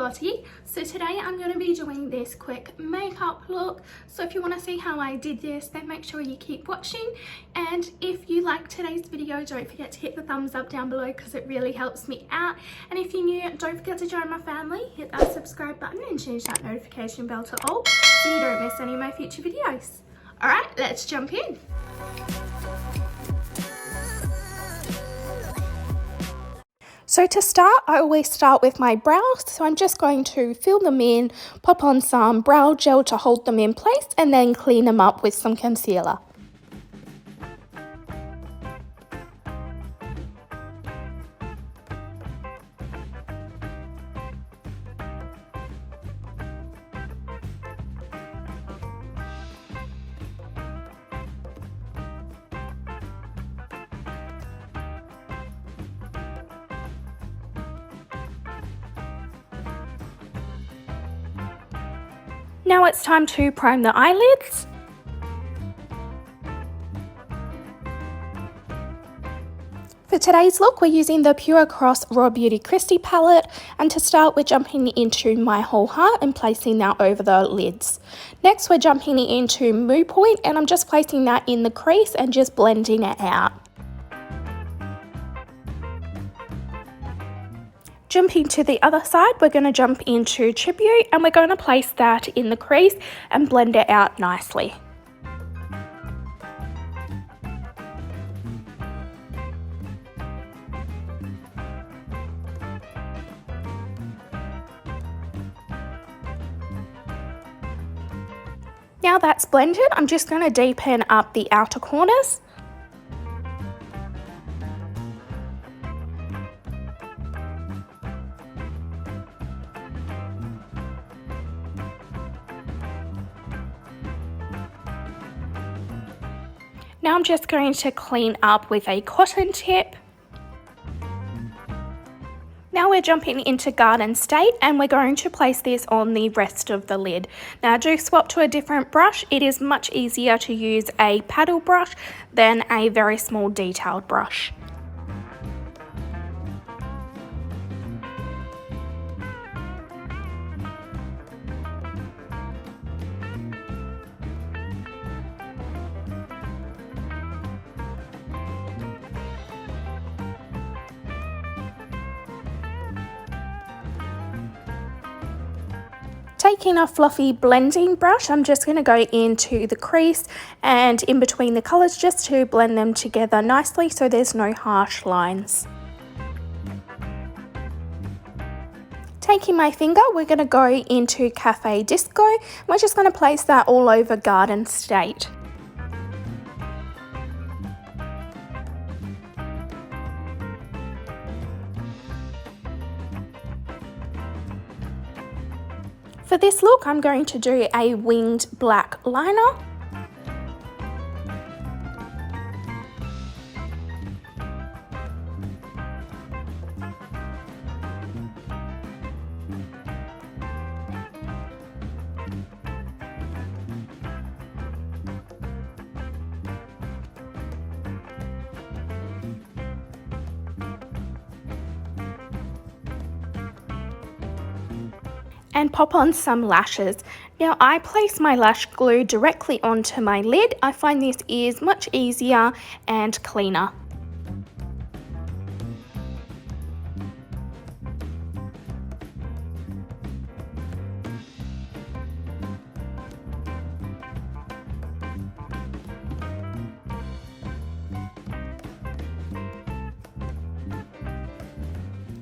Lottie. So today I'm going to be doing this quick makeup look. So if you want to see how I did this, then make sure you keep watching. And if you like today's video, don't forget to hit the thumbs up down below because it really helps me out. And if you're new, don't forget to join my family, hit that subscribe button and change that notification bell to all so you don't miss any of my future videos. Alright, let's jump in. So to start, I always start with my brows, so I'm just going to fill them in, pop on some brow gel to hold them in place, and then clean them up with some concealer. Now it's time to prime the eyelids. For today's look, we're using the purxrawbeautykristi palette, and to start, we're jumping into My Whole Heart and placing that over the lids. Next, we're jumping into Moo Point, and I'm just placing that in the crease and just blending it out. Jumping to the other side, we're going to jump into Tribute and we're going to place that in the crease and blend it out nicely. Now that's blended, I'm just going to deepen up the outer corners. Now I'm just going to clean up with a cotton tip. Now we're jumping into Garden State and we're going to place this on the rest of the lid. Now do swap to a different brush. It is much easier to use a paddle brush than a very small detailed brush. Taking a fluffy blending brush, I'm just going to go into the crease and in between the colours just to blend them together nicely so there's no harsh lines. Taking my finger, we're going to go into Cafe Disco. We're just going to place that all over Garden State. For this look, I'm going to do a winged black liner. And pop on some lashes. Now I place my lash glue directly onto my lid. I find this is much easier and cleaner.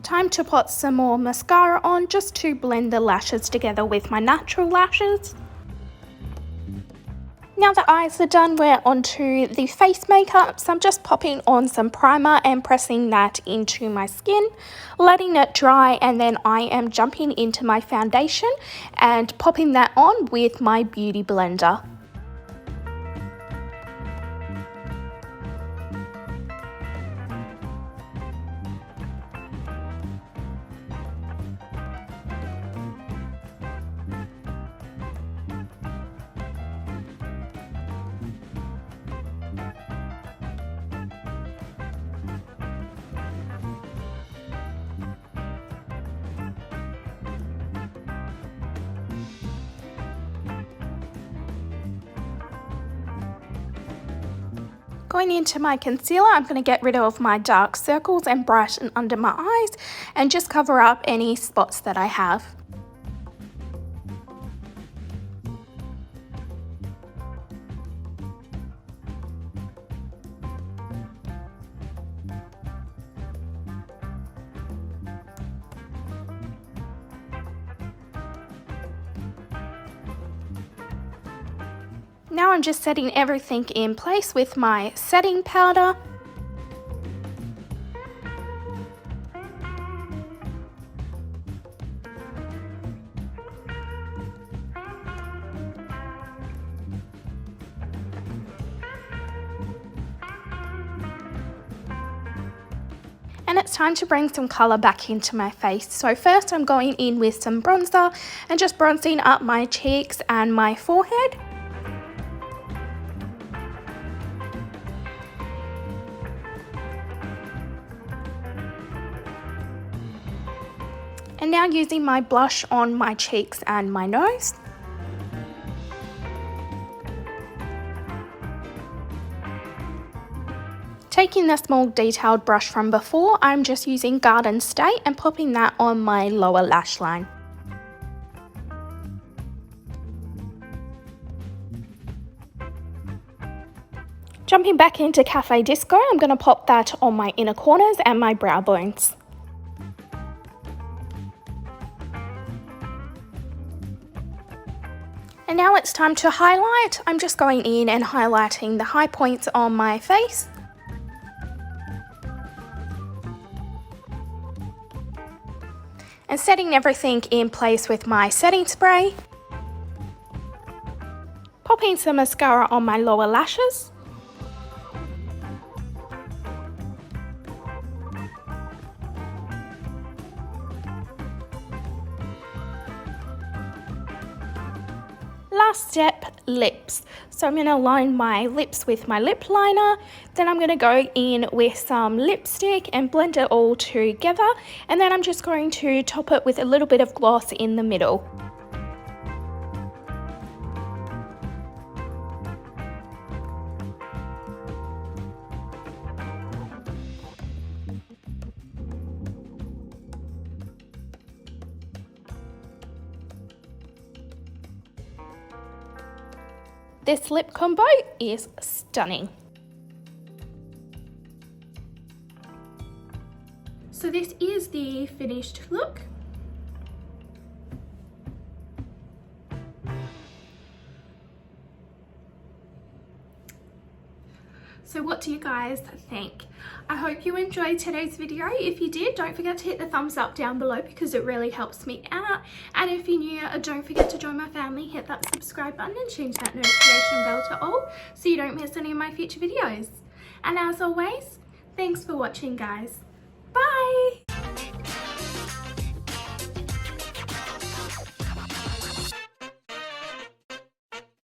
Time to put some more mascara on just to blend the lashes together with my natural lashes. Now the eyes are done, we're onto the face makeup. So I'm just popping on some primer and pressing that into my skin, letting it dry, and then I am jumping into my foundation and popping that on with my beauty blender. Going into my concealer, I'm going to get rid of my dark circles and brighten under my eyes and just cover up any spots that I have. Now I'm just setting everything in place with my setting powder. And it's time to bring some colour back into my face. So first I'm going in with some bronzer and just bronzing up my cheeks and my forehead. And now using my blush on my cheeks and my nose. Taking the small detailed brush from before, I'm just using Garden State and popping that on my lower lash line. Jumping back into Cafe Disco, I'm going to pop that on my inner corners and my brow bones. And now it's time to highlight. I'm just going in and highlighting the high points on my face. And setting everything in place with my setting spray. Popping some mascara on my lower lashes. Last step, lips. So I'm going to line my lips with my lip liner. Then I'm going to go in with some lipstick and blend it all together. And then I'm just going to top it with a little bit of gloss in the middle. This lip combo is stunning. So this is the finished look. So what do you guys think? I hope you enjoyed today's video. If you did, don't forget to hit the thumbs up down below because it really helps me out. And if you're new, don't forget to join my family, hit that subscribe button and change that notification bell to all so you don't miss any of my future videos. And as always, thanks for watching, guys.